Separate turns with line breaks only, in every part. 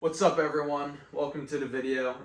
What's up everyone? Welcome to the video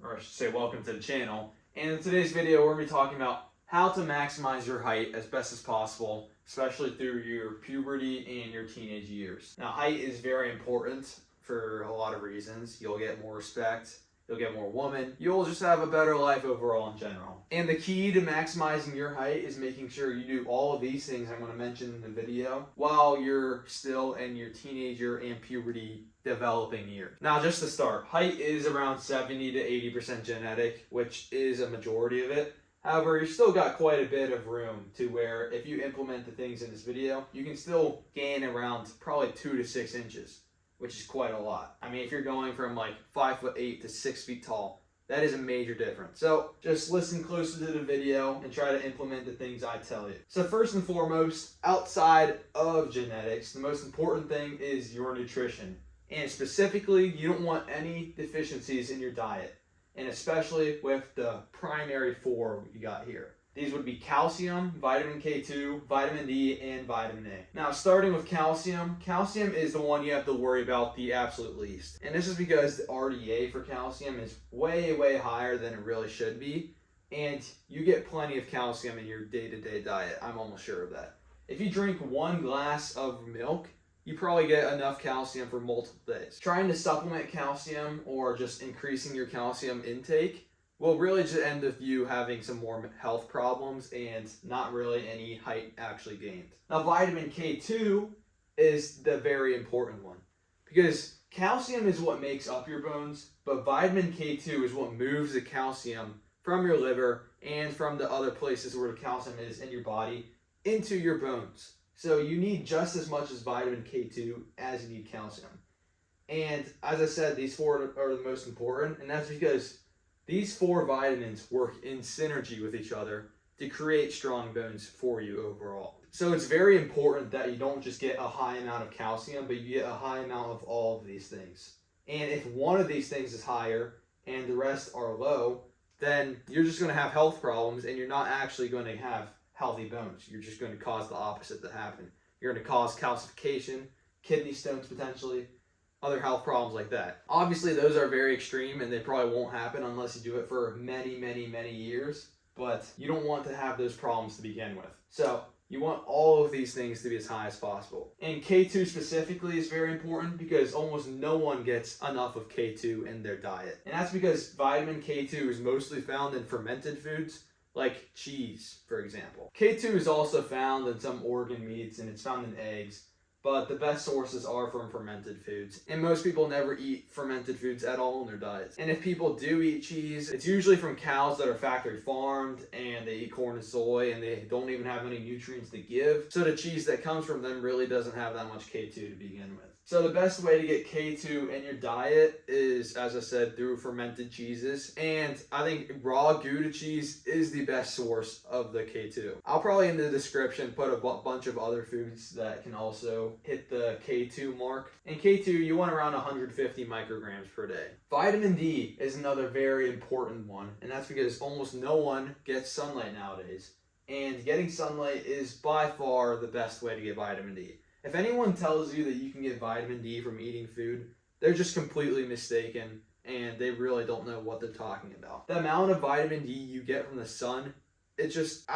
or I should say welcome to the channel. And in today's video we're going to be talking about how to maximize your height as best as possible, especially through your puberty and your teenage years. Now height is very important for a lot of reasons. You'll get more respect, you'll get more women, you'll just have a better life overall in general. And the key to maximizing your height is making sure you do all of these things I'm going to mention in the video while you're still in your teenager and puberty developing year. Now just to start, height is around 70 to 80% genetic, which is a majority of it. However, you still got quite a bit of room to where if you implement the things in this video, you can still gain around probably 2 to 6 inches, which is quite a lot. I mean, if you're going from like 5'8" to 6 feet tall, that is a major difference. So just listen closely to the video and try to implement the things I tell you. So first and foremost, outside of genetics, the most important thing is your nutrition. And specifically, you don't want any deficiencies in your diet, and especially with the primary four you got here. These would be calcium, vitamin K2, vitamin D, and vitamin A. Now, starting with calcium, calcium is the one you have to worry about the absolute least. And this is because the RDA for calcium is way higher than it really should be. And you get plenty of calcium in your day-to-day diet. I'm almost sure of that. If you drink 1 glass of milk, you probably get enough calcium for multiple days. Trying to supplement calcium or just increasing your calcium intake will really just end with you having some more health problems and not really any height actually gained. Now, vitamin K2 is the very important one because calcium is what makes up your bones, but vitamin K2 is what moves the calcium from your liver and from the other places where the calcium is in your body into your bones. So you need just as much as vitamin K2 as you need calcium. And as I said, these four are the most important, and that's because these 4 vitamins work in synergy with each other to create strong bones for you overall. So it's very important that you don't just get a high amount of calcium, but you get a high amount of all of these things. And if one of these things is higher and the rest are low, then you're just going to have health problems and you're not actually going to have healthy bones. You're just going to cause the opposite to happen. You're going to cause calcification, kidney stones potentially, other health problems like that. Obviously, those are very extreme and they probably won't happen unless you do it for many years, but you don't want to have those problems to begin with. So you want all of these things to be as high as possible. And K2 specifically is very important because almost no one gets enough of K2 in their diet. And that's because vitamin K2 is mostly found in fermented foods, like cheese, for example. K2 is also found in some organ meats and it's found in eggs, but the best sources are from fermented foods. And most people never eat fermented foods at all in their diets. And if people do eat cheese, it's usually from cows that are factory farmed and they eat corn and soy and they don't even have any nutrients to give. So the cheese that comes from them really doesn't have that much K2 to begin with. So the best way to get K2 in your diet is, as I said, through fermented cheeses. And I think raw Gouda cheese is the best source of the K2. I'll probably in the description put a bunch of other foods that can also hit the K2 mark. And K2, you want around 150 micrograms per day. Vitamin D is another very important one. And that's because almost no one gets sunlight nowadays. And getting sunlight is by far the best way to get vitamin D. If anyone tells you that you can get vitamin D from eating food, they're just completely mistaken and they really don't know what they're talking about. The amount of vitamin D you get from the sun, it's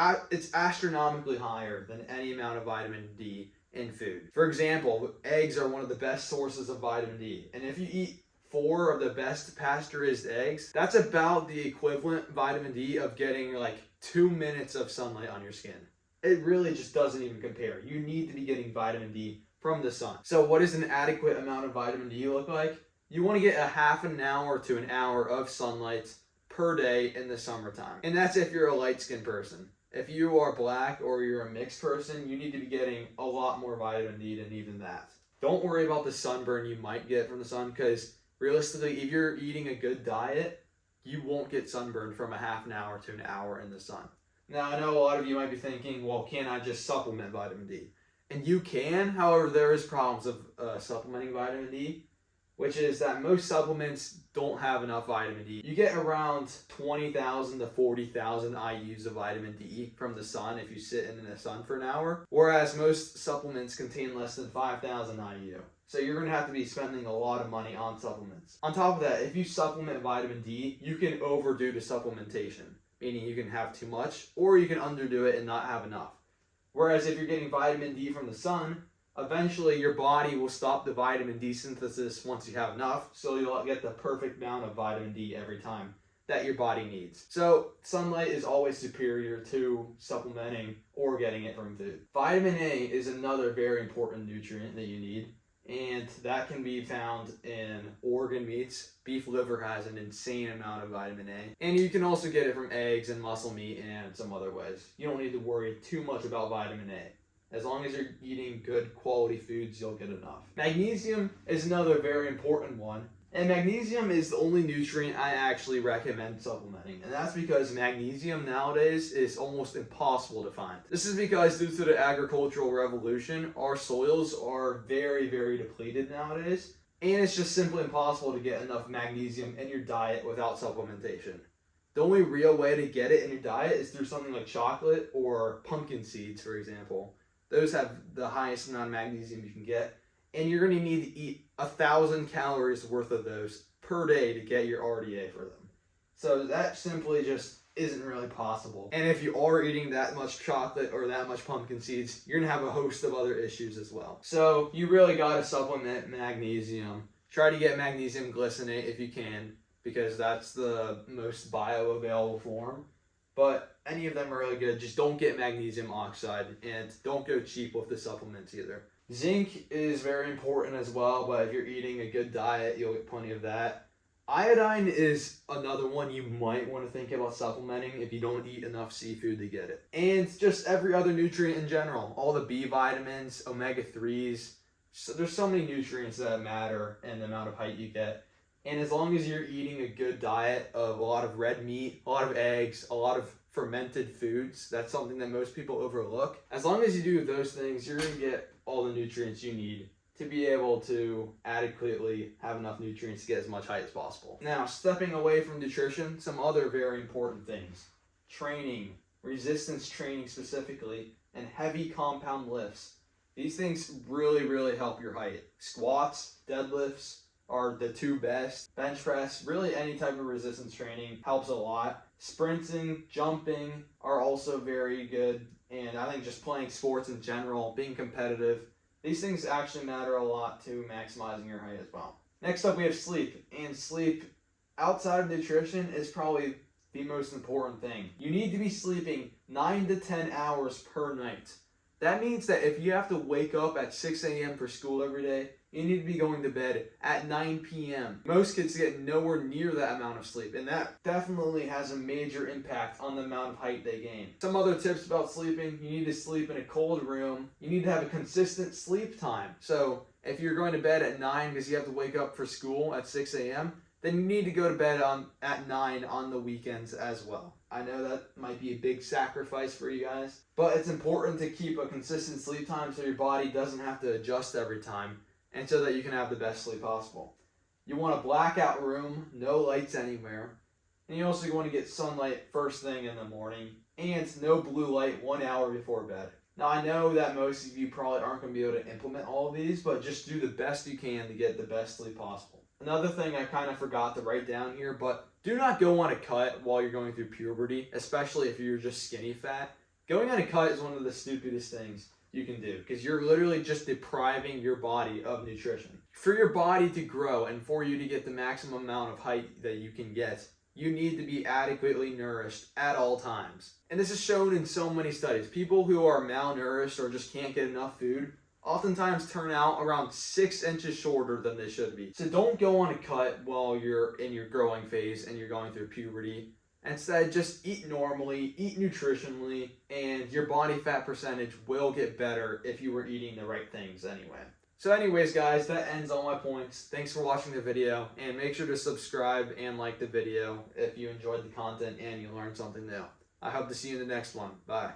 astronomically higher than any amount of vitamin D in food. For example, eggs are one of the best sources of vitamin D. And if you eat 4 of the best pastured eggs, that's about the equivalent vitamin D of getting like 2 minutes of sunlight on your skin. It really just doesn't even compare. You need to be getting vitamin D from the sun. So what does an adequate amount of vitamin D look like? You want to get a half an hour to an hour of sunlight per day in the summertime. And that's if you're a light-skinned person. If you are black or you're a mixed person, you need to be getting a lot more vitamin D than even that. Don't worry about the sunburn you might get from the sun because realistically, if you're eating a good diet, you won't get sunburned from a half an hour to an hour in the sun. Now, I know a lot of you might be thinking, well, can't I just supplement vitamin D? And you can, however, there is problems of supplementing vitamin D, which is that most supplements don't have enough vitamin D. You get around 20,000 to 40,000 IUs of vitamin D from the sun if you sit in the sun for an hour, whereas most supplements contain less than 5,000 IU. So you're going to have to be spending a lot of money on supplements. On top of that, if you supplement vitamin D, you can overdo the supplementation, meaning you can have too much or you can underdo it and not have enough. Whereas if you're getting vitamin D from the sun, eventually your body will stop the vitamin D synthesis once you have enough, so you'll get the perfect amount of vitamin D every time that your body needs. So sunlight is always superior to supplementing or getting it from food. Vitamin A is another very important nutrient that you need, and that can be found in organ meats. Beef liver has an insane amount of vitamin A, and you can also get it from eggs and muscle meat and some other ways. You don't need to worry too much about vitamin A. As long as you're eating good quality foods, you'll get enough. Magnesium is another very important one. And magnesium is the only nutrient I actually recommend supplementing. And that's because magnesium nowadays is almost impossible to find. This is because due to the agricultural revolution, our soils are very, very depleted nowadays. And it's just simply impossible to get enough magnesium in your diet without supplementation. The only real way to get it in your diet is through something like chocolate or pumpkin seeds, for example. Those have the highest amount of magnesium you can get. And you're going to need to eat 1,000 calories worth of those per day to get your RDA for them. So that simply just isn't really possible. And if you are eating that much chocolate or that much pumpkin seeds, you're going to have a host of other issues as well. So you really got to supplement magnesium. Try to get magnesium glycinate if you can, because that's the most bioavailable form. But any of them are really good. Just don't get magnesium oxide, and don't go cheap with the supplements either. Zinc is very important as well, but if you're eating a good diet, you'll get plenty of that. Iodine is another one you might want to think about supplementing if you don't eat enough seafood to get it. And just every other nutrient in general. All the B vitamins, omega-3s. So there's so many nutrients that matter in the amount of height you get. And as long as you're eating a good diet of a lot of red meat, a lot of eggs, a lot of fermented foods, that's something that most people overlook. As long as you do those things, you're going to get all the nutrients you need to be able to adequately have enough nutrients to get as much height as possible. Now, stepping away from nutrition, some other very important things. Training, resistance training specifically, and heavy compound lifts. These things really, really help your height. Squats, deadlifts are the two best. Bench press, really any type of resistance training helps a lot. Sprinting, jumping are also very good. And I think just playing sports in general, being competitive, these things actually matter a lot to maximizing your height as well. Next up, we have sleep. And sleep, outside of nutrition, is probably the most important thing. You need to be sleeping 9 to 10 hours per night. That means that if you have to wake up at 6 a.m. for school every day, you need to be going to bed at 9 p.m. Most kids get nowhere near that amount of sleep, and that definitely has a major impact on the amount of height they gain. Some other tips about sleeping: you need to sleep in a cold room. You need to have a consistent sleep time. So if you're going to bed at 9 because you have to wake up for school at 6 a.m., then you need to go to bed at 9 on the weekends as well. I know that might be a big sacrifice for you guys, but it's important to keep a consistent sleep time so your body doesn't have to adjust every time, and so that you can have the best sleep possible. You want a blackout room, no lights anywhere, and you also want to get sunlight first thing in the morning, and no blue light 1 hour before bed. Now, I know that most of you probably aren't going to be able to implement all of these, but just do the best you can to get the best sleep possible. Another thing I kind of forgot to write down here, but do not go on a cut while you're going through puberty, especially if you're just skinny fat. Going on a cut is one of the stupidest things you can do, because you're literally just depriving your body of nutrition. For your body to grow and for you to get the maximum amount of height that you can get, you need to be adequately nourished at all times. And this is shown in so many studies. People who are malnourished or just can't get enough food oftentimes turn out around 6 inches shorter than they should be. So don't go on a cut while you're in your growing phase and you're going through puberty. Instead, just eat normally, eat nutritionally, and your body fat percentage will get better if you were eating the right things anyway. So anyways, guys, that ends all my points. Thanks for watching the video, and make sure to subscribe and like the video if you enjoyed the content and you learned something new. I hope to see you in the next one. Bye.